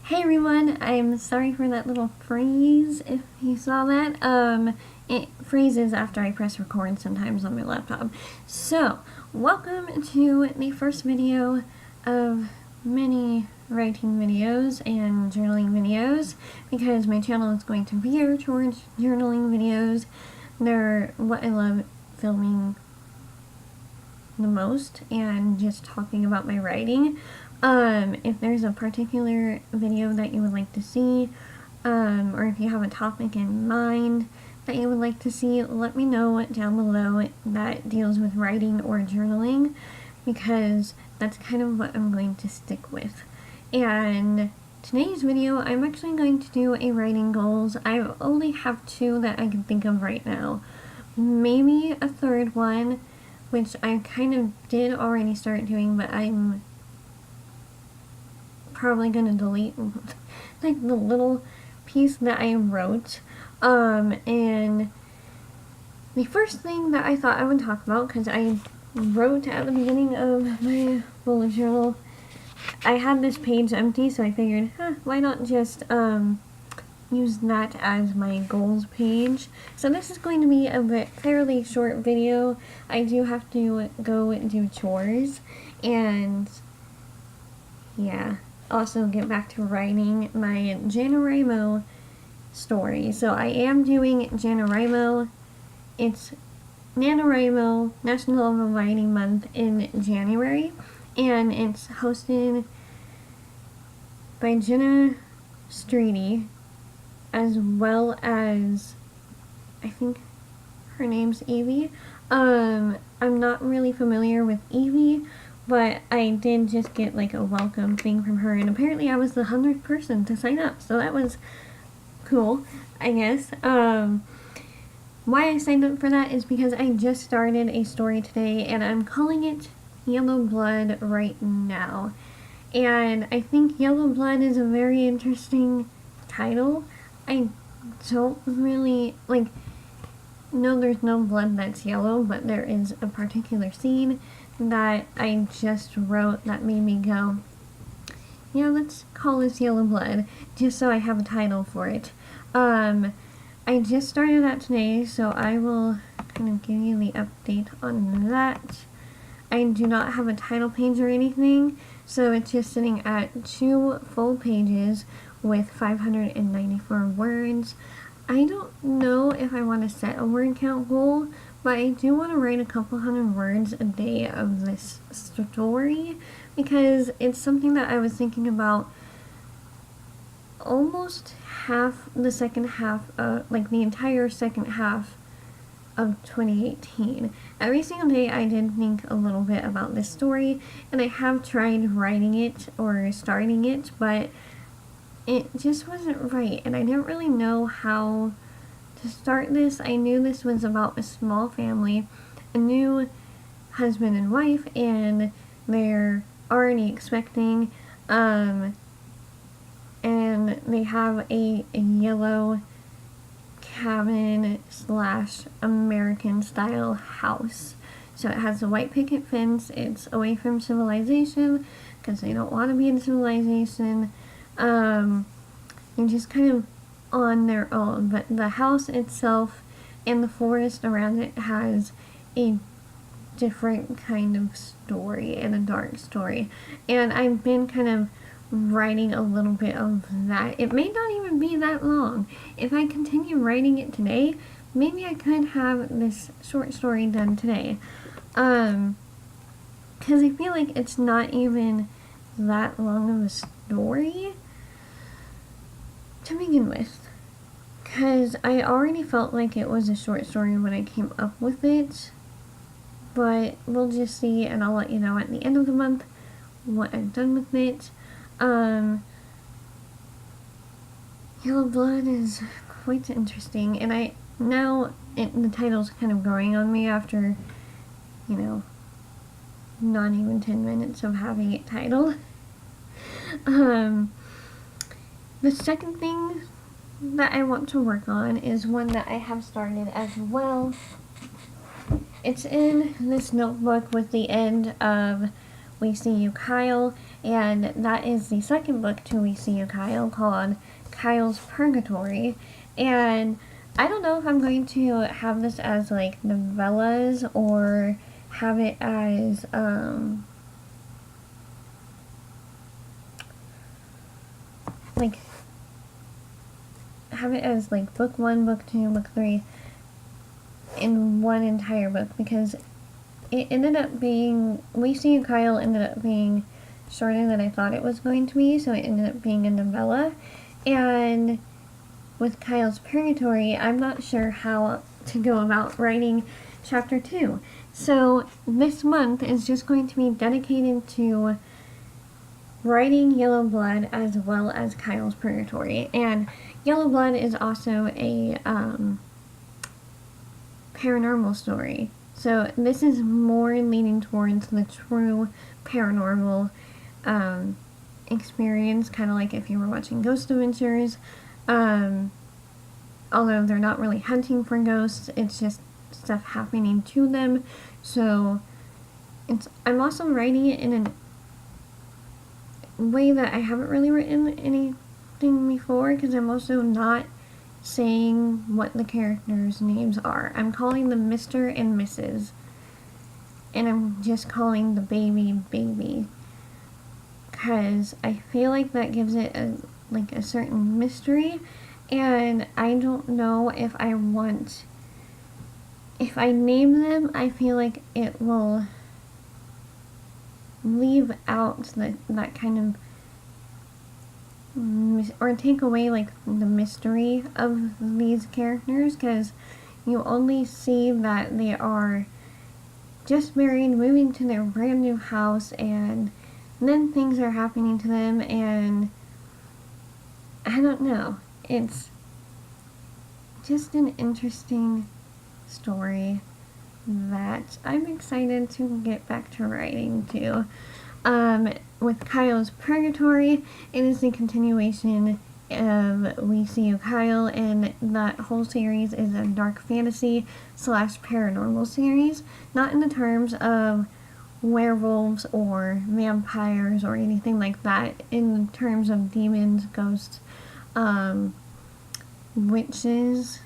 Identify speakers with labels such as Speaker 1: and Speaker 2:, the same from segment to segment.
Speaker 1: Hey everyone, I'm sorry for that little freeze, if you saw that. It freezes after I press record sometimes on my laptop. So, welcome to the first video of many writing videos and journaling videos, because my channel is going to veer towards journaling videos. They're what I love filming the most, and just talking about my writing. If there's a particular video that you would like to see, or if you have a topic in mind that you would like to see, let me know down below that deals with writing or journaling, because that's kind of what I'm going to stick with. And today's video, I'm actually going to do a writing goals. I only have two that I can think of right now. Maybe a third one, which I kind of did already start doing, but I'm probably going to delete like the little piece that I wrote. And the first thing that I thought I would talk about, because I wrote at the beginning of my bullet journal, I had this page empty, so I figured, why not just use that as my goals page. So this is going to be a fairly short video. I do have to go and do chores, and yeah, also get back to writing my NaNoWriMo story. So I am doing NaNoWriMo. It's NaNoWriMo National Novel Writing Month in January, and it's hosted by Jenna Streety, as well as, I think her name's Evie. I'm not really familiar with Evie, but I did just get like a welcome thing from her, and apparently I was the 100th person to sign up, so that was cool, I guess. Why I signed up for that is because I just started a story today, and I'm calling it Yellow Blood right now. And I think Yellow Blood is a very interesting title. I don't really, no, there's no blood that's yellow, but there is a particular scene that I just wrote that made me go, yeah, let's call this Yellow Blood, just so I have a title for it. I just started that today, so I will kind of give you the update on that. I do not have a title page or anything, so it's just sitting at 2 full pages with 594 words. I don't know if I want to set a word count goal, but I do want to write a couple hundred words a day of this story, because it's something that I was thinking about almost half the second half, the entire second half of 2018. Every single day I did think a little bit about this story, and I have tried writing it or starting it, but it just wasn't right, and I didn't really know how to start this. I knew this was about a small family, a new husband and wife, and they're already expecting, and they have a yellow cabin / American style house. So it has a white picket fence. It's away from civilization, because they don't want to be in civilization. They're just kind of on their own, but the house itself and the forest around it has a different kind of story, and a dark story, and I've been kind of writing a little bit of that. It may not even be that long. If I continue writing it today, maybe I could have this short story done today, because I feel like it's not even that long of a story to begin with, because I already felt like it was a short story when I came up with it, but we'll just see, and I'll let you know at the end of the month what I've done with it. Yellow Blood is quite interesting, and the title's kind of growing on me after, not even 10 minutes of having it titled. The second thing that I want to work on is one that I have started as well. It's in this notebook with the end of We See You, Kyle, and that is the second book to We See You Kyle, called Kyle's Purgatory. And I don't know if I'm going to have this as like novellas or have it as like have it as like book 1, book 2, book 3 in one entire book, because it ended up being, We See You Kyle ended up being shorter than I thought it was going to be, so it ended up being a novella. And with Kyle's Purgatory, I'm not sure how to go about writing chapter 2. So this month is just going to be dedicated to writing Yellow Blood as well as Kyle's Purgatory. And Yellow Blood is also a paranormal story. So this is more leaning towards the true paranormal experience, kind of like if you were watching Ghost Adventures. Although they're not really hunting for ghosts, it's just stuff happening to them. So I'm also writing it in a way that I haven't really written anything before, because I'm also not saying what the characters' names are. I'm calling them Mr. and Mrs. And I'm just calling the baby, because I feel like that gives it a certain mystery, and I don't know if I name them, I feel like it will leave out that kind of or take away like the mystery of these characters, because you only see that they are just married, moving to their brand new house, and then things are happening to them, and I don't know, it's just an interesting story that I'm excited to get back to writing too. With Kyle's Purgatory, it is the continuation of We See You Kyle, and that whole series is a dark fantasy / paranormal series, not in the terms of werewolves or vampires or anything like that, in terms of demons, ghosts, witches,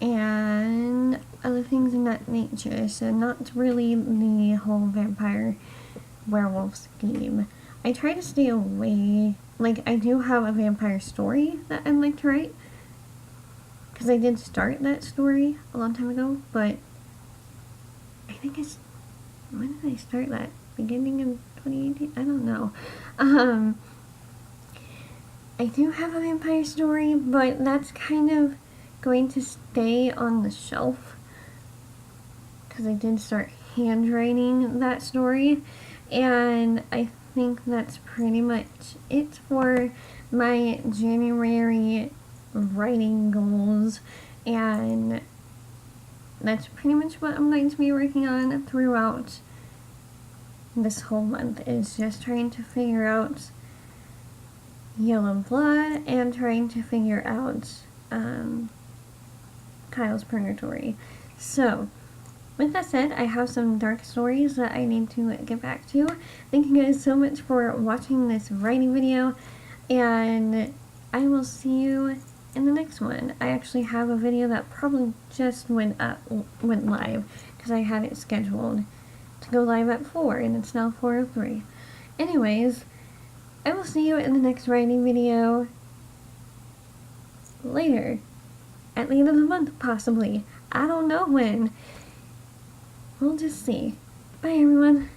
Speaker 1: and other things in that nature. So not really the whole vampire werewolf scheme. I try to stay away, like I do have a vampire story that I'd like to write, because I did start that story a long time ago, but I think when did I start that? Beginning of 2018? I don't know. I do have a vampire story, but that's kind of going to stay on the shelf, because I did start handwriting that story, and I think that's pretty much it for my January writing goals, and that's pretty much what I'm going to be working on throughout this whole month, is just trying to figure out Yellow Blood and trying to figure out Kyle's Purgatory. So with that said, I have some dark stories that I need to get back to. Thank you guys so much for watching this writing video, and I will see you in the next one. I actually have a video that probably just went live, because I had it scheduled to go live at 4, and it's now 4:03. Anyways, I will see you in the next writing video later. At the end of the month, possibly. I don't know when. We'll just see. Bye, everyone.